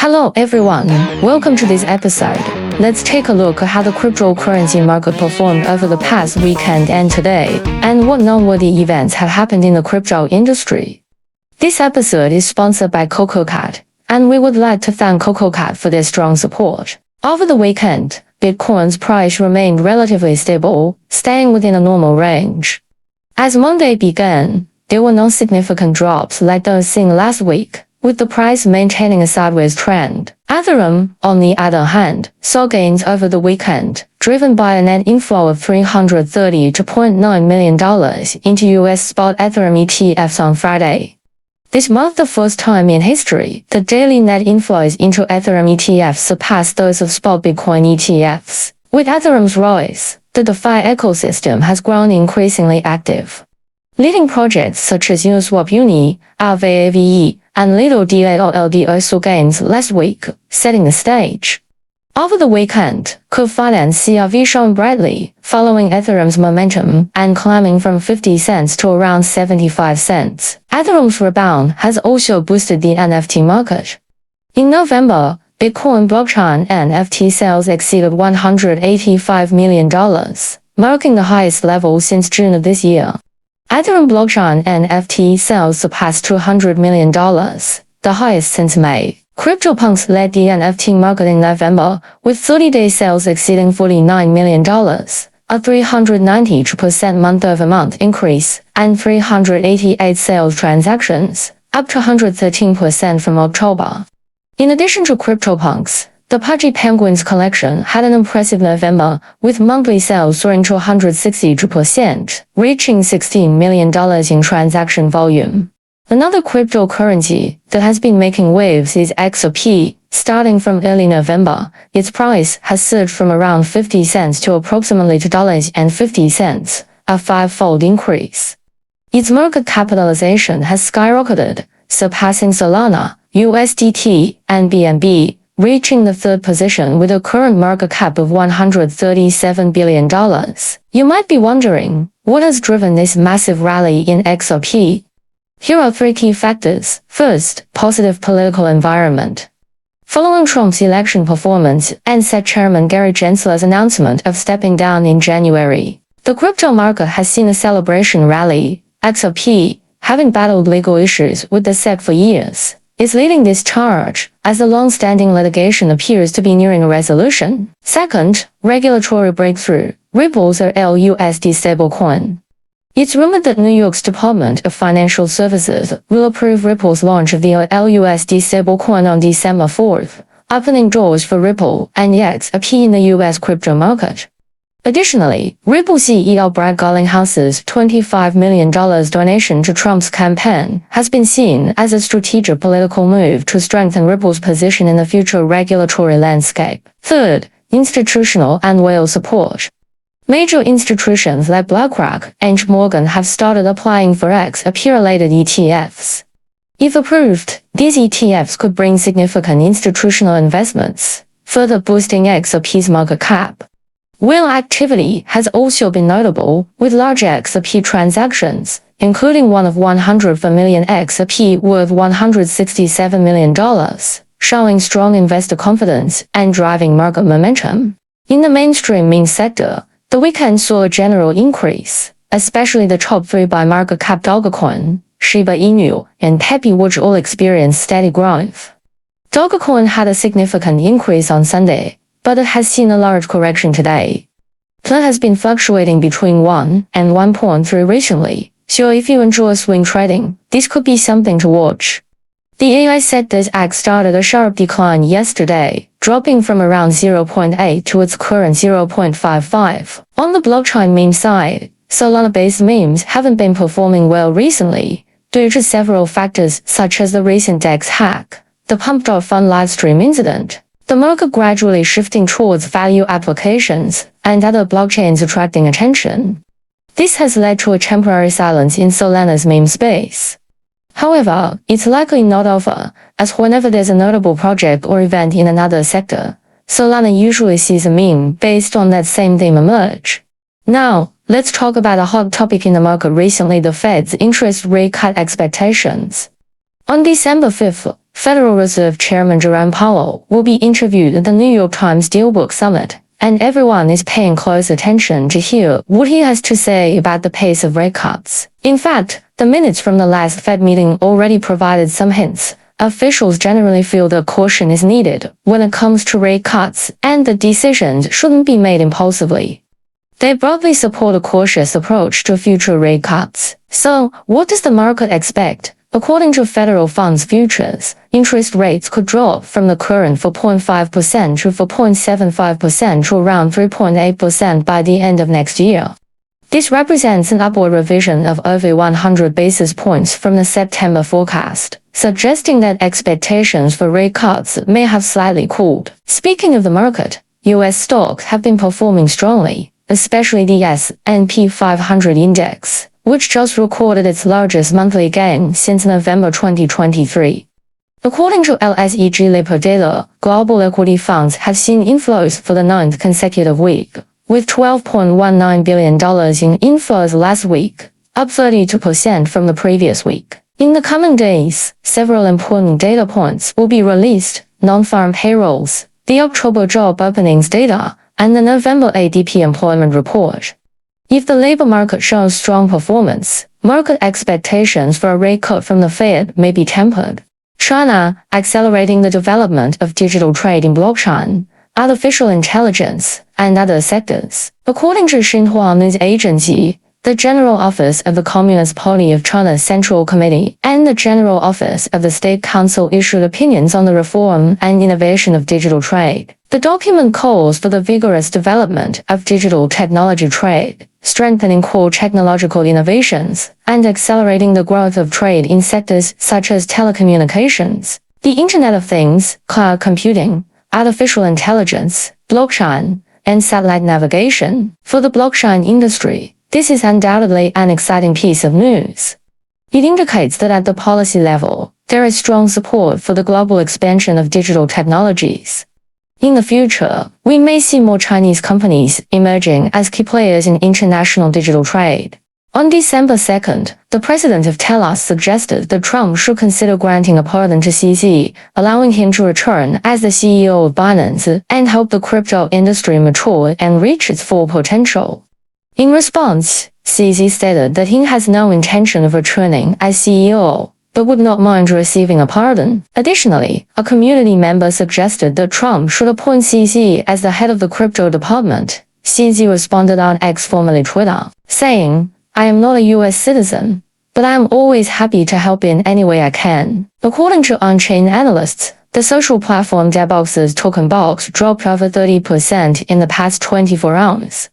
Hello everyone, welcome to this episode. Let's take a look at how the cryptocurrency market performed over the past weekend and today, and what noteworthy events have happened in the crypto industry. This episode is sponsored by CocoCat, and we would like to thank CocoCat for their strong support. Over the weekend, Bitcoin's price remained relatively stable, staying within a normal range. As Monday began, there were no significant drops like those seen last week, with the price maintaining a sideways trend. Ethereum, on the other hand, saw gains over the weekend, driven by a net inflow of $330.9 million into US spot Ethereum ETFs on Friday. This marked the first time in history that daily net inflows into Ethereum ETFs surpassed those of spot Bitcoin ETFs. With Ethereum's rise, the DeFi ecosystem has grown increasingly active. Leading projects such as Uniswap Uni, RVAVE, and Little DAOLD saw gains last week, setting the stage. Over the weekend, Curve and CRV shone brightly, following Ethereum's momentum and climbing from 50 cents to around 75 cents. Ethereum's rebound has also boosted the NFT market. In November, Bitcoin blockchain NFT sales exceeded $185 million, marking the highest level since June of this year. Ethereum blockchain NFT sales surpassed $200 million, the highest since May. CryptoPunks led the NFT market in November, with 30-day sales exceeding $49 million, a 392% month-over-month increase, and 388 sales transactions, up to 113% from October. In addition to CryptoPunks, the Pudgy Penguins collection had an impressive November, with monthly sales soaring to 162%, reaching $16 million in transaction volume. Another cryptocurrency that has been making waves is XRP. Starting from early November, its price has surged from around 50 cents to approximately $2.50, a five-fold increase. Its market capitalization has skyrocketed, surpassing Solana, USDT, and BNB, reaching the third position with a current market cap of $137 billion. You might be wondering, what has driven this massive rally in XRP? Here are three key factors. First, positive political environment. Following Trump's election performance and SEC Chairman Gary Gensler's announcement of stepping down in January, the crypto market has seen a celebration rally. XRP, having battled legal issues with the SEC for years, is leading this charge, as the long-standing litigation appears to be nearing a resolution. Second, regulatory breakthrough. Ripple's LUSD stablecoin. It's rumored that New York's Department of Financial Services will approve Ripple's launch of the LUSD stablecoin on December 4th, opening doors for Ripple and XRP in the US crypto market. Additionally, Ripple CEO Brad Garlinghouse's $25 million donation to Trump's campaign has been seen as a strategic political move to strengthen Ripple's position in the future regulatory landscape. Third, institutional and whale support. Major institutions like BlackRock and JP Morgan have started applying for XRP-related ETFs. If approved, these ETFs could bring significant institutional investments, further boosting XRP's market cap. Whale activity has also been notable, with large XRP transactions, including one of 100 million XRP worth $167 million, showing strong investor confidence and driving market momentum. In the mainstream meme sector, the weekend saw a general increase, especially the top three by market cap Dogecoin, Shiba Inu, and Pepe, which all experienced steady growth. Dogecoin had a significant increase on Sunday, but it has seen a large correction today. It has been fluctuating between 1 and 1.3 recently, so if you enjoy swing trading, this could be something to watch. The AI sector's X started a sharp decline yesterday, dropping from around 0.8 to its current 0.55. On the blockchain meme side, Solana-based memes haven't been performing well recently, due to several factors such as the recent DEX hack, the Pump.Fun livestream incident, the market gradually shifting towards value applications, and other blockchains attracting attention. This has led to a temporary silence in Solana's meme space. However, it's likely not over, as whenever there's a notable project or event in another sector, Solana usually sees a meme based on that same theme emerge. Now, let's talk about a hot topic in the market recently: the Fed's interest rate cut expectations. On December 5th, Federal Reserve Chairman Jerome Powell will be interviewed at the New York Times Dealbook Summit, and everyone is paying close attention to hear what he has to say about the pace of rate cuts. In fact, the minutes from the last Fed meeting already provided some hints. Officials generally feel that caution is needed when it comes to rate cuts, and that decisions shouldn't be made impulsively. They broadly support a cautious approach to future rate cuts. So, what does the market expect? According to federal funds futures, interest rates could drop from the current 4.5% to 4.75% to around 3.8% by the end of next year. This represents an upward revision of over 100 basis points from the September forecast, suggesting that expectations for rate cuts may have slightly cooled. Speaking of the market, US stocks have been performing strongly, especially the S&P 500 index, which just recorded its largest monthly gain since November 2023. According to LSEG Lipper data, global equity funds have seen inflows for the ninth consecutive week, with $12.19 billion in inflows last week, up 32% from the previous week. In the coming days, several important data points will be released: non-farm payrolls, the October job openings data, and the November ADP employment report. If the labor market shows strong performance, market expectations for a rate cut from the Fed may be tempered. China, accelerating the development of digital trade in blockchain, artificial intelligence, and other sectors. According to Xinhua News Agency, the General Office of the Communist Party of China's Central Committee and the General Office of the State Council issued opinions on the reform and innovation of digital trade. The document calls for the vigorous development of digital technology trade, strengthening core technological innovations, and accelerating the growth of trade in sectors such as telecommunications, the Internet of Things, cloud computing, artificial intelligence, blockchain, and satellite navigation. For the blockchain industry, this is undoubtedly an exciting piece of news. It indicates that at the policy level, there is strong support for the global expansion of digital technologies. In the future, we may see more Chinese companies emerging as key players in international digital trade. On December 2nd, the president of Telos suggested that Trump should consider granting a pardon to CZ, allowing him to return as the CEO of Binance, and help the crypto industry mature and reach its full potential. In response, CZ stated that he has no intention of returning as CEO, but would not mind receiving a pardon. Additionally, a community member suggested that Trump should appoint CZ as the head of the crypto department. CZ responded on X, formerly Twitter, saying, "I am not a US citizen, but I am always happy to help in any way I can." According to on-chain analysts, the social platform Debox's token box dropped over 30% in the past 24 hours.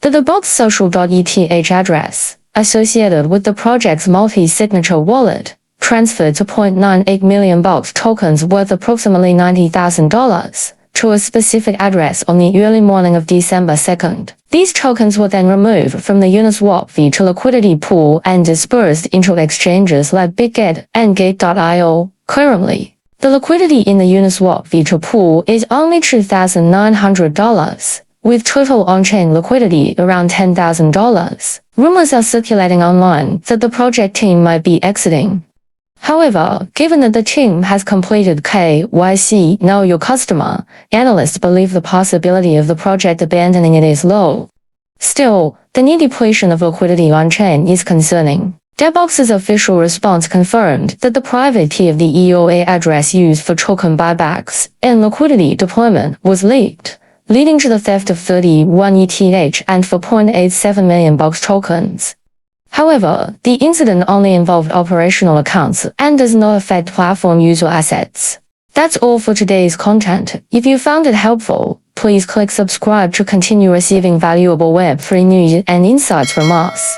The Debox social.eth address, associated with the project's multi-signature wallet, transferred to 0.98 million box tokens worth approximately $90,000 to a specific address on the early morning of December 2nd. These tokens were then removed from the Uniswap V2 liquidity pool and dispersed into exchanges like BitGet and Gate.io. Currently, the liquidity in the Uniswap V2 pool is only $2,900. With total on-chain liquidity around $10,000. Rumors are circulating online that the project team might be exiting. However, given that the team has completed KYC Know Your Customer, analysts believe the possibility of the project abandoning it is low. Still, the near depletion of liquidity on-chain is concerning. Debox's official response confirmed that the private key of the EOA address used for token buybacks and liquidity deployment was leaked, leading to the theft of 31 ETH and 4.87 million box tokens. However, the incident only involved operational accounts and does not affect platform user assets. That's all for today's content. If you found it helpful, please click subscribe to continue receiving valuable Web3 news and insights from us.